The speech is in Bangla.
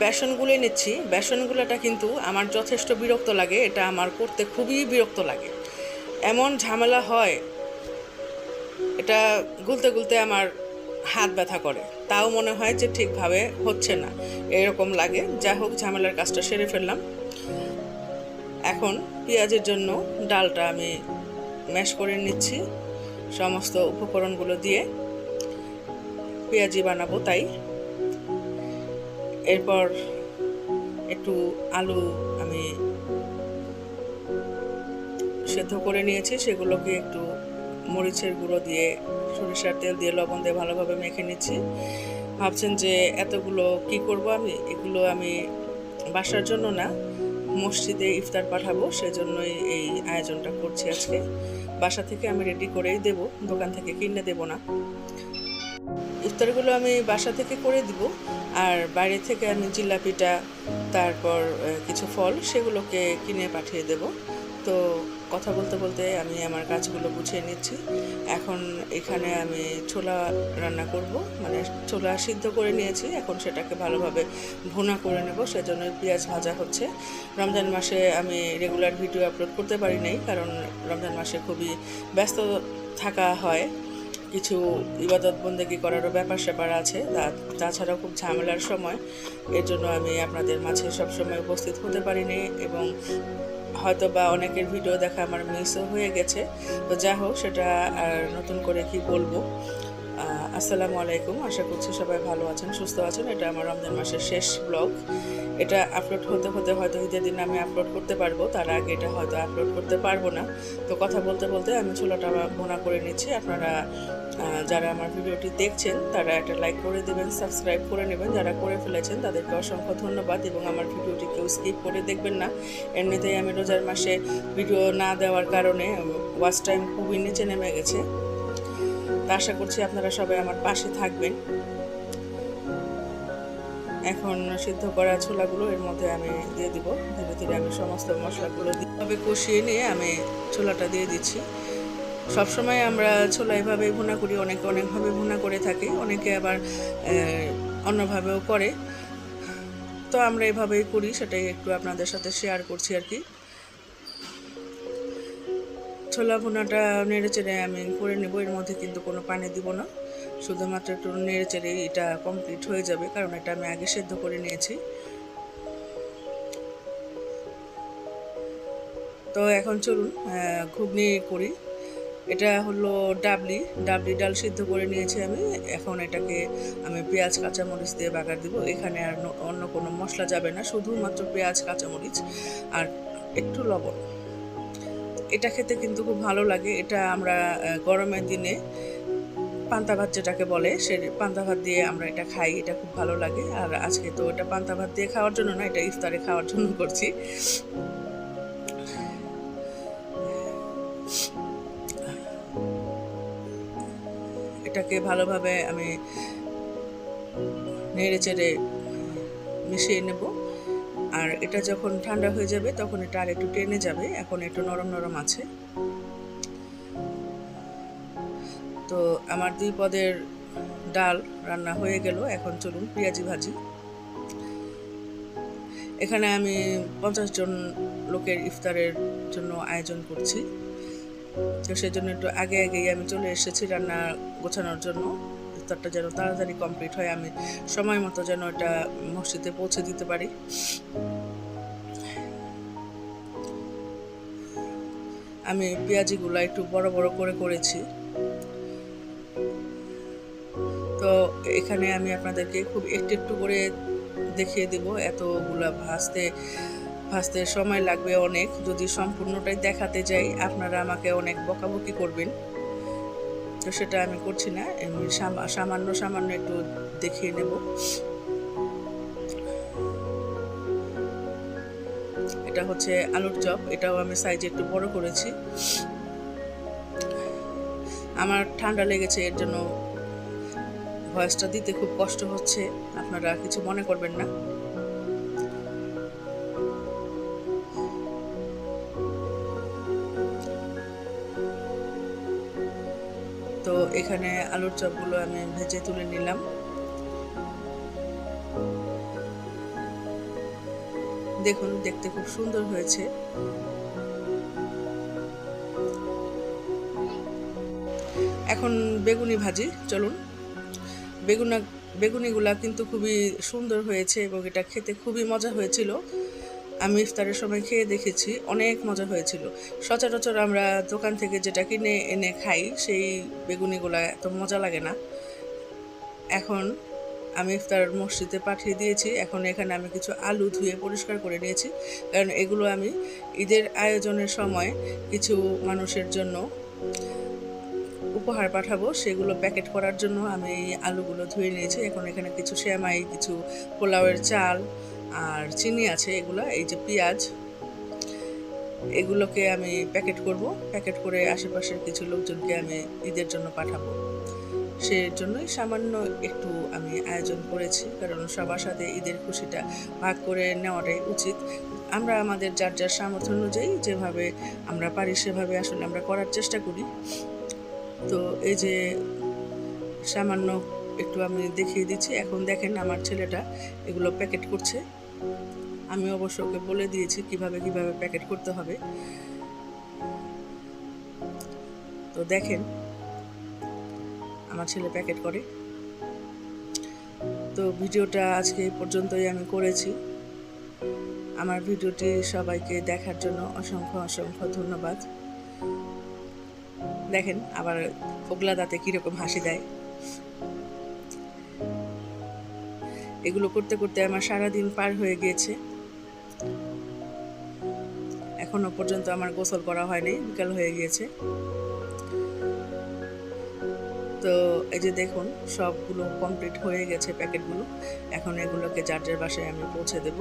বেসন গুলে নিচ্ছি। বেসন গুলাটা কিন্তু আমার যথেষ্ট বিরক্ত লাগে, এটা আমার করতে খুবই বিরক্ত লাগে, এমন ঝামেলা হয়, এটা গুলতে গুলতে আমার হাত ব্যথা করে, তাও মনে হয় যে ঠিকভাবে হচ্ছে না, এরকম লাগে। যাই হোক, ঝামেলার কাজটা সেরে ফেললাম। এখন পেঁয়াজের জন্য ডালটা আমি ম্যাশ করে নিচ্ছি সমস্ত উপকরণগুলো দিয়ে, পেঁয়াজি বানাবো তাই। এরপর একটু আলু আমি সেদ্ধ করে নিয়েছি, সেগুলোকে একটু মরিচের গুঁড়ো দিয়ে, সরিষার তেল দিয়ে, লবণ দিয়ে ভালোভাবে মেখে নিচ্ছি। ভাবছেন যে এতগুলো কি করব আমি? এগুলো আমি বাসার জন্য না, মসজিদে ইফতার পাঠাবো, সেজন্যই এই আয়োজনটা করছি আজকে। বাসা থেকে আমি রেডি করেই দেব, দোকান থেকে কিনে দেব না। ইফতারগুলো আমি বাসা থেকে করে দিব, আর বাইরে থেকে আমি জিলাপিটা, তারপর কিছু ফল, সেগুলোকে কিনে পাঠিয়ে দেব। তো কথা বলতে বলতে আমি আমার কাজগুলো গুছিয়ে নিচ্ছি। এখন এখানে আমি ছোলা রান্না করব, মানে ছোলা সিদ্ধ করে নিয়েছি, এখন সেটাকে ভালোভাবে ভুনা করে নেব, সেজন্য পেঁয়াজ ভাজা হচ্ছে। রমজান মাসে আমি রেগুলার ভিডিও আপলোড করতে পারি নাই, কারণ রমজান মাসে খুবই ব্যস্ত থাকা হয়, কিছু ইবাদত বন্দেগী করারও ব্যাপার স্যাপার আছে, তাছাড়াও খুব ঝামেলার সময়, এর জন্য আমি আপনাদের মাঝে সবসময় উপস্থিত হতে পারিনি, এবং হয়তো বা অনেকের ভিডিও দেখা আমার মিসও হয়ে গেছে। তো যা হোক, সেটা আর নতুন করে কি বলবো। আসসালামু আলাইকুম, আশা করছি সবাই ভালো আছেন, সুস্থ আছেন। এটা আমার রমজান মাসের শেষ ব্লগ। এটা আপলোড হতে হতে হয়তো ঈদের দিন আমি আপলোড করতে পারবো, তার আগে এটা হয়তো আপলোড করতে পারবো না। তো কথা বলতে বলতে আমি ছোলাটা ভুনা করে নিচ্ছি। আপনারা যারা আমার ভিডিওটি দেখছেন তারা একটা লাইক করে দেবেন, সাবস্ক্রাইব করে নেবেন, যারা করে ফেলেছেন তাদেরকে অসংখ্য ধন্যবাদ, এবং আমার ভিডিওটি কেউ স্কিপ করে দেখবেন না। এমনিতেই আমি রোজার মাসে ভিডিও না দেওয়ার কারণে ওয়াচ টাইম খুবই নিচে নেমে গেছে। তা আশা করছি আপনারা সবাই আমার পাশে থাকবেন। এখন সিদ্ধ করা ছোলাগুলো এর মধ্যে আমি দিয়ে দিব, ধীরে ধীরে আমি সমস্ত মশলাগুলো ভাবে কষিয়ে নিয়ে আমি ছোলাটা দিয়ে দিচ্ছি। সবসময় আমরা ছোলা এভাবে ভুনা করি, অনেকে অনেকভাবে ভুনা করে থাকি, অনেকে আবার অন্যভাবেও করে। তো আমরা এভাবেই করি, সেটাই একটু আপনাদের সাথে শেয়ার করছি আর কি। ছোলা ভুনাটা নেড়ে চেড়ে আমি করে নেব, এর মধ্যে কিন্তু কোনো পানি দিব না, শুধুমাত্র একটু নেড়ে চেড়ে এটা কমপ্লিট হয়ে যাবে, কারণ এটা আমি আগে সেদ্ধ করে নিয়েছি। তো এখন চলুন ঘুগনি করি। এটা হলো ডাবলি ডাল সিদ্ধ করে নিয়েছি আমি। এখন এটাকে আমি পেঁয়াজ কাঁচামরিচ দিয়ে বাগার দিব। এখানে আর অন্য কোনো মশলা যাবে না, শুধুমাত্র পেঁয়াজ কাঁচামরিচ আর একটু লবণ। এটা খেতে কিন্তু খুব ভালো লাগে। এটা আমরা গরমের দিনে পান্তা ভাত যেটাকে বলে, সে পান্তা ভাত দিয়ে আমরা এটা খাই, এটা খুব ভালো লাগে। আর আজকে তো এটা পান্তা ভাত দিয়ে খাওয়ার জন্য না, এটা ইফতারে খাওয়ার জন্য করছি। এটাকে ভালোভাবে আমি নেড়ে চেড়ে মিশিয়ে নেব, আর এটা যখন ঠান্ডা হয়ে যাবে তখন এটা আর একটু টেনে যাবে। এখন একটু নরম নরম আছে। তো আমার 2 পদের ডাল রান্না হয়ে গেল। এখন চলুন পেঁয়াজি ভাজি। এখানে আমি 50 জন লোকের ইফতারের জন্য আয়োজন করছি, তো সেজন্য একটু আগেই আমি চলে এসেছি রান্না গোছানোর জন্য। ইফতারটা যেন তাড়াতাড়ি কমপ্লিট হয়, আমি সময় মতো যেন এটা মসজিদে পৌঁছে দিতে পারি। আমি পেঁয়াজিগুলো একটু বড় বড় করে করেছি। তো এখানে আমি আপনাদেরকে খুব একটু একটু করে দেখিয়ে দেব। এতগুলা ভাজতে সময় লাগবে অনেক, যদি সম্পূর্ণটাই দেখাতে যাই আপনারা আমাকে অনেক বকাবকি করবেন, তো সেটা আমি করছি না। আমি সামান্য একটু দেখিয়ে নেব। এটা হচ্ছে আলুর চপ, এটাও আমি সাইজে একটু বড় করেছি। আমার ঠান্ডা লেগেছে, এর জন্য ভয়েসটা দিতে খুব কষ্ট হচ্ছে, আপনারা কিছু মনে করবেন না। তো এখানে আলুর চপগুলো আমি ভেজে তুলে নিলাম। দেখুন, দেখতে খুব সুন্দর হয়েছে। এখন বেগুনি ভাজি, চলুন। বেগুনিগুলা কিন্তু খুবই সুন্দর হয়েছে এবং এটা খেতে খুবই মজা হয়েছিল। আমি ইফতারের সময় খেয়ে দেখেছি, অনেক মজা হয়েছিল। সচরাচর আমরা দোকান থেকে যেটা কিনে এনে খাই সেই বেগুনিগুলা এত মজা লাগে না। এখন আমি ইফতার মসজিদে পাঠিয়ে দিয়েছি। এখন এখানে আমি কিছু আলু ধুয়ে পরিষ্কার করে নিয়েছি, কারণ এগুলো আমি ঈদের আয়োজনের সময় কিছু মানুষের জন্য উপহার পাঠাবো, সেগুলো প্যাকেট করার জন্য আমি এই আলুগুলো ধুয়ে নিয়েছি। এখন এখানে কিছু সেমাই, কিছু পোলাওয়ের চাল আর চিনি আছে, এগুলো এই যে পেঁয়াজ, এগুলোকে আমি প্যাকেট করব। প্যাকেট করে আশেপাশের কিছু লোকজনকে আমি ঈদের জন্য পাঠাবো। সেজন্যই সামান্য একটু আমি আয়োজন করেছি, কারণ সবার সাথে ঈদের খুশিটা ভাগ করে নেওয়াটাই উচিত। আমরা আমাদের যার যার সামর্থ্য অনুযায়ী যেভাবে আমরা পারি সেভাবে আসলে আমরা করার চেষ্টা করি। তো এই যে সামান্য একটু আমি দেখিয়ে দিচ্ছি। এখন দেখেন আমার ছেলেটা এগুলো প্যাকেট করছে। আমি অবশ্য ওকে বলে দিয়েছি কিভাবে প্যাকেট করতে হবে। তো দেখেন আমার ছেলে প্যাকেট করে। তো ভিডিওটা আজকে এই পর্যন্তই আমি করেছি। আমার ভিডিওটি সবাইকে দেখার জন্য অসংখ্য অসংখ্য ধন্যবাদ। দেখেন আবার ফোগলা দাঁতে কীরকম হাসি দেয়। এগুলো করতে করতে আমার সারাদিন পার হয়ে গিয়েছে। এখনো পর্যন্ত আমার গোসল করা হয়নি, বিকাল হয়ে গিয়েছে। তো এই যে দেখুন সবগুলো কমপ্লিট হয়ে গেছে প্যাকেটগুলো। এখন এগুলোকে যার যার বাসায় আমি পৌঁছে দেব।